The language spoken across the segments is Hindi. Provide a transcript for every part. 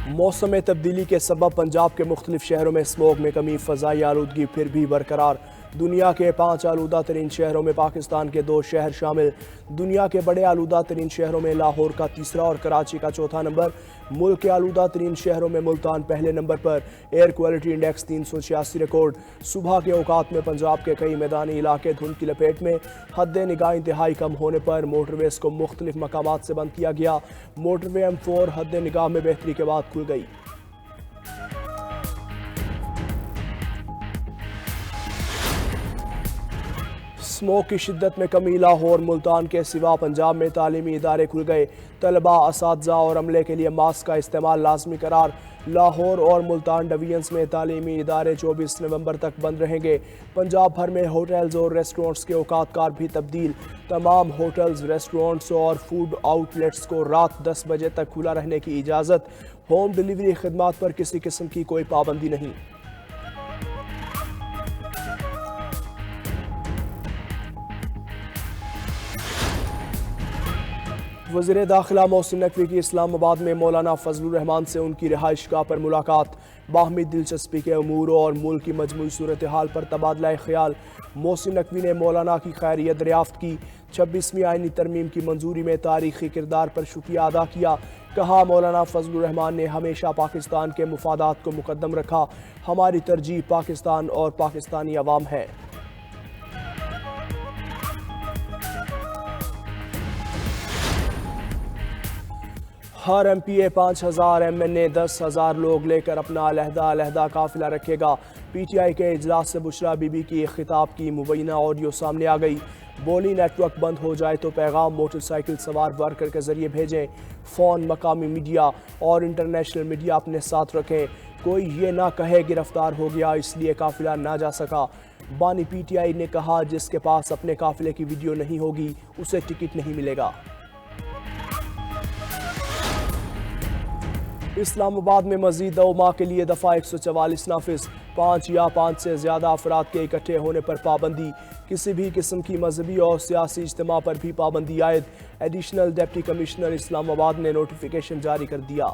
मौसम तब्दीली के सबब पंजाब के मुख्तलिफ शहरों में स्मोक में कमी, फ़ज़ाई आलूदगी फिर भी बरकरार। दुनिया के 5 आलूदा तरीन शहरों में पाकिस्तान के 2 शहर शामिल। दुनिया के बड़े आलूदा तरीन शहरों में लाहौर का तीसरा और कराची का चौथा नंबर। मुल्क के आलूदा तरीन शहरों में मुल्तान पहले नंबर पर। Air quality index 386 record. सुबह के औकात में पंजाब के कई मैदानी इलाके धुंध की लपेट में। हद निगाह इंतहाई कम होने पर मोटरवेज को मुख्तलिफ मकामात से बंद किया गया। मोटरवे M4 हद निगाह में बेहतरी के बाद खुल गई। स्मोक की शिद्दत में कमी, लाहौर मुल्तान के सिवा पंजाब में तालीमी इदारे खुल गए। तलबा, असातिज़ा और अमले के लिए मास्क का इस्तेमाल लाजमी करार। लाहौर और मुल्तान डिवीजन्स में तालीमी इदारे 24 नवंबर तक बंद रहेंगे। पंजाब भर में होटल्स और रेस्टोरेंट्स के औकात भी तब्दील। तमाम होटल्स, रेस्टोरेंट्स और फूड आउटलेट्स को रात 10 बजे तक खुला रहने की इजाज़त। होम डिलीवरी खिदमात पर किसी किस्म की कोई पाबंदी नहीं। वज़ीर दाखिला मोहसिन नकवी की इस्लामाबाद में मौलाना फजलुर रहमान से उनकी रिहाइशगाह पर मुलाकात। बाहमी दिलचस्पी के अमूर और मुल्क की मजमूई सूरत हाल पर तबादला ख्याल। मोहसिन नकवी ने मौलाना की खैरियत दरियाफ्त की। 26वीं आईनी तरमीम की मंजूरी में तारीखी किरदार पर शुक्रिया अदा किया। कहा, मौलाना फजलुर रहमान ने हमेशा पाकिस्तान के मुफादात को मुकद्दम रखा। हमारी तरजीह पाकिस्तान और पाकिस्तानी अवाम है। हर MPA 5000, MNA 10,000 लोग लेकर अपना अलहदा काफिला रखेगा। PTI के इजलास से बुशरा बीबी की खिताब की मुबैना ऑडियो सामने आ गई। बोली, नेटवर्क बंद हो जाए तो पैगाम मोटरसाइकिल सवार वर्कर के जरिए भेजें। फ़ोन मकामी मीडिया और इंटरनेशनल मीडिया अपने साथ रखें। कोई ये ना कहे गिरफ्तार हो गया इसलिए काफिला ना जा सका। बानी PTI ने कहा, जिसके पास अपने काफिले की वीडियो नहीं होगी उसे टिकट नहीं मिलेगा। इस्लामाबाद में मजीद 2 माह के लिए दफ़ा 144 नाफिज। 5 या 5 से ज़्यादा अफराद के इकट्ठे होने पर पाबंदी। किसी भी किस्म की मजहबी और सियासी इज्तिमा पर भी पाबंदी आयद। एडिशनल डिप्टी कमिश्नर इस्लामाबाद ने नोटिफिकेशन जारी कर दिया।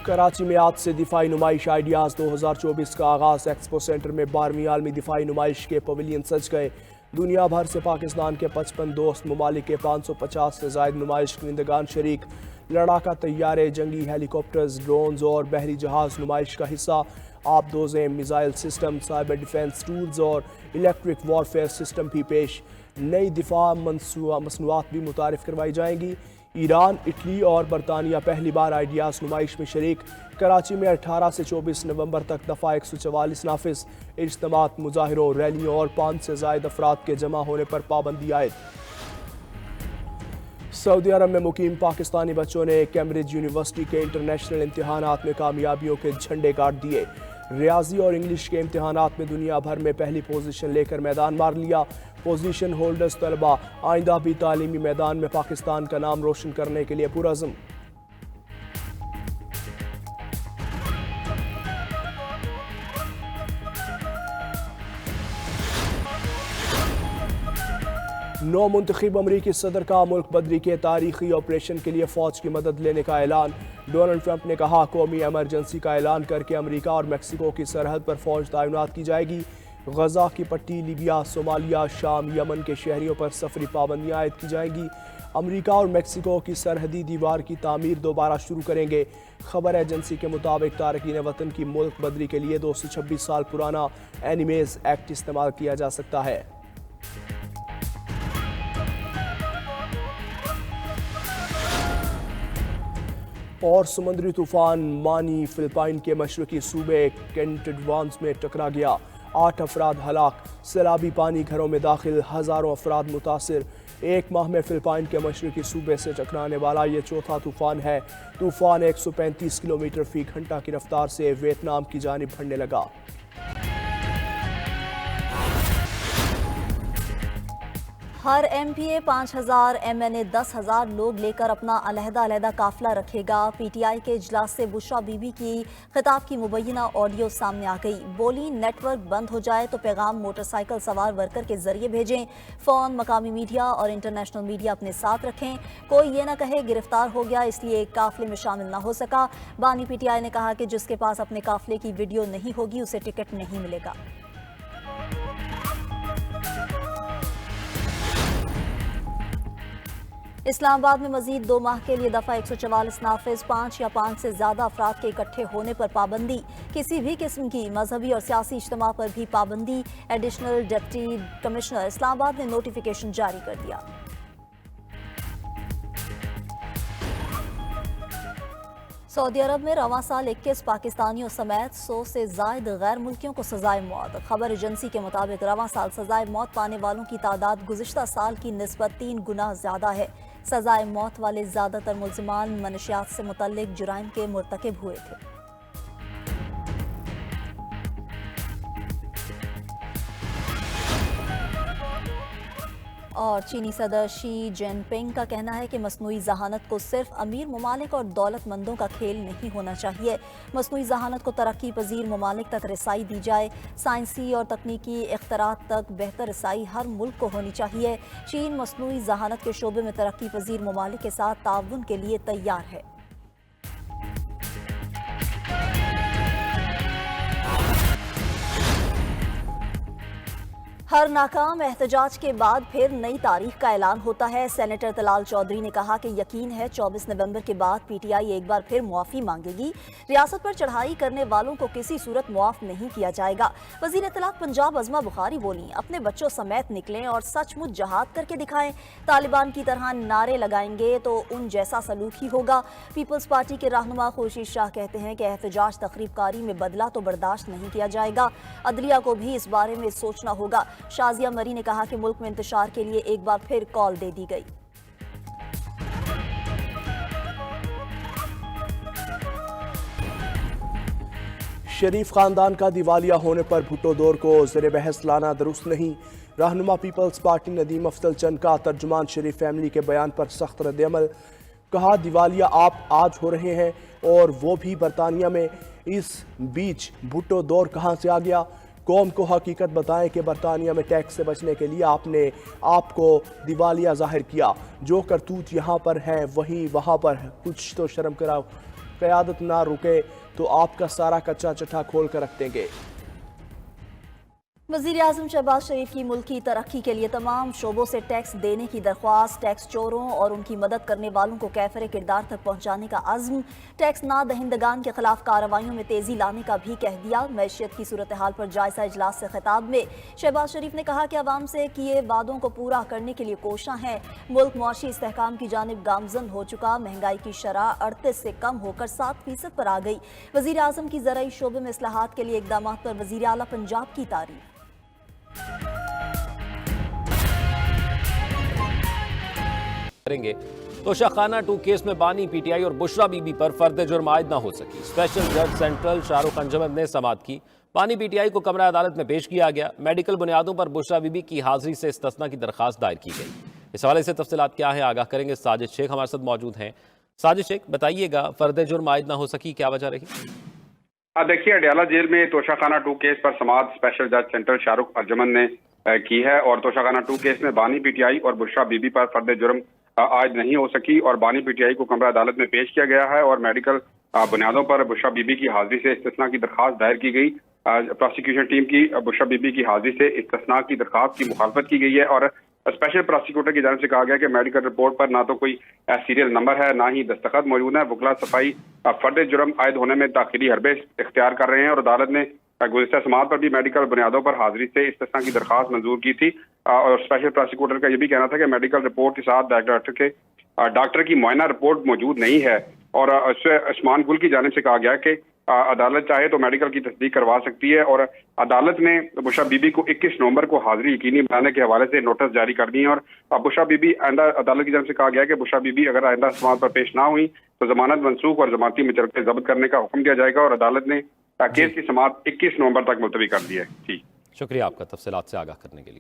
कराची में आज से दिफाई नुमाइश आइडियाज़ 2024 का आगाज़। एक्सपो सेंटर में 12वीं आलमी दिफाई नुमाइश के पवेलियन सज गए। दुनिया भर से पाकिस्तान के 55 दोस्त ममालिक के 550 से ज़ायद नुमाइश कुनिंदगान शरीक। लड़ाका तैयारे, जंगी हेलीकॉप्टर्स, ड्रोन्स और बहरी जहाज़ नुमाइश का हिस्सा। आबदोज़ें, missile system, cyber defence tools और इलेक्ट्रिक वॉरफेयर सिस्टम भी पेश। नई दिफा मसनूआत भी मुतारिफ करवाई जाएंगी। ईरान, इटली और बरतानिया पहली बार आइडियाज़ नुमाइश में शरीक। कराची में 18 से 24 नवंबर तक दफ़ा 144 नाफिज। इज्तिमात, मुजाहिरों, रैलियों और 5 से ज़ायद अफराद के जमा होने पर पाबंदी आयद। सऊदी अरब में मुकीम पाकिस्तानी बच्चों ने कैम्ब्रिज यूनिवर्सिटी के इंटरनेशनल इम्तिहानात में कामयाबियों के झंडे गाड़ दिए। रियाजी और इंग्लिश के इम्तिहानात में दुनिया भर में पहली पोजीशन लेकर मैदान मार लिया। पोजीशन होल्डर्स तलबा आइंदा भी तालीमी मैदान में पाकिस्तान का नाम रोशन करने के लिए पुरअज़्म। नौ मुंतखब अमरीकी सदर का मुल्क बदरी के तारीखी ऑपरेशन के लिए फ़ौज की मदद लेने का ऐलान। डोनाल्ड ट्रंप ने कहा, कौमी एमरजेंसी का ऐलान करके अमरीका और मैक्सिको की सरहद पर फ़ौज तैनात की जाएगी। गजा की पट्टी, लीबिया, सोमालिया, शाम, यमन के शहरियों पर सफरी पाबंदियाँ आयद की जाएंगी। अमरीका और मैक्सिको की सरहदी दीवार की तामीर दोबारा शुरू करेंगे। खबर एजेंसी के मुताबिक तारकीन वतन की मुल्क बदरी के लिए 226 साल पुराना एनिमेज एक्ट इस्तेमाल किया जा सकता है। और समुद्री तूफान मानी फिलिपाइन के मशरकी सूबे केंटडवान्स में टकरा गया। 8 अफराद हलाक। सैलाबी पानी घरों में दाखिल, हज़ारों अफराद मुतासिर। 1 माह में फिलिपाइन के मशरकी सूबे से टकराने वाला ये चौथा तूफान है। तूफान 135 किलोमीटर फी घंटा की रफ्तार से वियतनाम की जानिब बढ़ने लगा। हर एमपीए 5,000, एमएनए 10,000 लोग लेकर अपना अलहदा काफिला रखेगा। पीटीआई के इजलास से बुशरा बीबी की खिताब की मुबैना ऑडियो सामने आ गई। बोली, नेटवर्क बंद हो जाए तो पैगाम मोटरसाइकिल सवार वर्कर के जरिए भेजें। फोन मकामी मीडिया और इंटरनेशनल मीडिया अपने साथ रखें। कोई ये ना कहे गिरफ्तार हो गया इसलिए काफिले में शामिल ना हो सका। बानी पीटीआई ने कहा कि जिसके पास अपने काफिले की वीडियो नहीं होगी उसे टिकट नहीं मिलेगा। इस्लामाबाद में मजीद 2 माह के लिए दफा 144 नाफिज। 5 या 5 से ज्यादा अफराद के इकट्ठे होने पर पाबंदी। किसी भी किस्म की मजहबी और सियासी इज्तिमा पर भी पाबंदी। एडिशनल डिप्टी कमिश्नर इस्लामाबाद ने नोटिफिकेशन जारी कर दिया। सऊदी अरब में रवां साल 21 पाकिस्तानियों समेत 100 से जायद गैर मुल्कियों को सजाए मौत। खबर एजेंसी के मुताबिक रवां साल सजाए मौत पाने वालों की तादाद गुज़िश्ता साल की निस्बत 3 गुना ज्यादा है। सजाए मौत वाले ज्यादातर मुल्जिमान मनशियात से मुतल्लिक जुराइम के मुर्तकिब हुए थे। और चीनी सदर शी जिनपिंग का कहना है कि मसनूई जहानत को सिर्फ अमीर ममालिक और दौलतमंदों का खेल नहीं होना चाहिए। मसनूई जहानत को तरक्की पजीर ममालिक तक रसाई दी जाए। साइंसी और तकनीकी इख्तरात तक बेहतर रसाई हर मुल्क को होनी चाहिए। चीन मसनूई जहानत के शोबे में तरक्की पजीर ममालिक के साथ ताउन के लिए तैयार है। हर नाकाम एहतजाज के बाद फिर नई तारीख का ऐलान होता है। सेनेटर तलाल चौधरी ने कहा कि यकीन है 24 नवंबर के बाद पीटीआई एक बार फिर मुआफ़ी मांगेगी। रियासत पर चढ़ाई करने वालों को किसी सूरत मुआफ नहीं किया जाएगा। वज़ीर इत्तलात पंजाब अज़मा बुखारी बोली, अपने बच्चों समेत निकलें और सचमुच जहाद करके दिखाएं। तालिबान की तरह नारे लगाएंगे तो उन जैसा सलूक ही होगा। पीपल्स पार्टी के रहनुमा खुर्शीद शाह कहते हैं कि एहतजाज तकरीबकारी में बदला तो बर्दाश्त नहीं किया जाएगा। अदलिया को भी इस बारे में सोचना होगा। शाजिया मरी ने कहा कि मुल्क में इंतशार के लिए एक बार फिर कॉल दे दी गई। शरीफ खानदान का दिवालिया होने पर भुट्टो दौर को ज़ेर बहस लाना दुरुस्त नहीं। रहनुमा पीपल्स पार्टी नदीम अफजल चंद का तर्जुमान शरीफ फैमिली के बयान पर सख्त रद्द-ए-अमल। कहा, दिवालिया आप आज हो रहे हैं और वो भी बरतानिया में। इस बीच भुट्टो दौर कहाँ से आ गया? कौम को हकीकत बताएं कि बरतानिया में टैक्स से बचने के लिए आपने आपको दिवालिया जाहिर किया। जो करतूत यहाँ पर हैं वही वहाँ पर है। कुछ तो शर्म कराओ। क़यादत ना रुके तो आपका सारा कच्चा चट्टा खोल कर रख देंगे। वज़ीर आज़म शहबाज शरीफ की मुल्की तरक्की के लिए तमाम शोबों से टैक्स देने की दरख्वास्त। टैक्स चोरों और उनकी मदद करने वालों को कैफरे किरदार तक पहुँचाने का अज़्म। टैक्स ना दहिंदगान के खिलाफ कार्रवाइयों में तेज़ी लाने का भी कह दिया। मैशियत की सूरत हाल पर जायजा इजलास से खिताब में शहबाज शरीफ ने कहा कि अवाम से किए वादों को पूरा करने के लिए कोशां हैं। मुल्क मुआशी इस्तेहकाम की जानिब गामजन हो चुका। महंगाई की शरह 38 से कम होकर 7% पर आ गई। वज़ीर आज़म की ज़राई शोबे में इस्लाहात के लिए इक़दाम पर वज़ीर आला पंजाब की तारीफ। करेंगे तोशाखाना 2 केस में बानी पीटीआई और बुशरा बीबी पर फर्द जुर्म आयद न हो सकी। स्पेशल जज सेंट्रल शाहरुख अंजुमन ने समाअत की। बानी पीटीआई को कमरा अदालत में पेश किया गया। मेडिकल बुनियादों पर बुशरा बीबी की हाजिरी से इस्तिस्ना की दरखास्त दायर की गई। इस हवाले से तफसीलात क्या है आगाह करेंगे साजिद शेख हमारे साथ मौजूद हैं। साजिद शेख, बताइएगा, फर्द जुर्म आयद न हो सकी, क्या वजह रही? देखिए, अडयाला जेल में तोशाखाना 2 केस पर समाअत स्पेशल जज सेंट्रल शाहरुख अंजुमन ने की है और तोशाखाना 2 केस में बानी पीटीआई और बुशरा बीबी पर फर्द जुर्म आयद नहीं हो सकी और बानी पीटीआई को कमरा अदालत में पेश किया गया है और मेडिकल बुनियादों पर बुशरा बीबी की हाजिरी से इस्तिस्ना की दरखास्त दायर की गई। प्रोसिक्यूशन टीम की बुशरा बीबी की हाजिरी से इस्तिस्ना की दरखास्त की मुखालफत की गई है और स्पेशल प्रोसिक्यूटर की जानिब से कहा गया कि मेडिकल रिपोर्ट पर ना तो कोई सीरियल नंबर है, ना ही दस्तखत मौजूद है। वकला सफाई फर्द जुर्म आयद होने में दाखिली हरबे इख्तियार कर रहे हैं और अदालत ने गुज़िश्ता समाअत पर भी मेडिकल बुनियादों पर हाजिरी से इस्तिस्ना की दरखास्त मंजूर की थी और स्पेशल प्रोसिक्यूटर का यह भी कहना था कि मेडिकल रिपोर्ट के साथ डॉक्टर की मुआयना रिपोर्ट मौजूद नहीं है और उस्मान गुल की जानिब से कहा गया कि अदालत चाहे तो मेडिकल की तस्दीक करवा सकती है और अदालत ने बुशरा बीबी को 21 नवंबर को हाजिरी यकीनी बनाने के हवाले से नोटिस जारी कर दी है और बुशरा बीबी आइंदा अदालत की जानिब से कहा गया कि बुशरा बीबी अगर आइंदा समाअत पर पेश ना हुई तो जमानत मनसूख और जमानती मुचलके जब्त करने का हुक्म दिया जाएगा और अदालत ने केस की समाअत 21 नवंबर तक मुलतवी कर दी है। जी, शुक्रिया आपका तफसीलात से आगाह करने के लिए।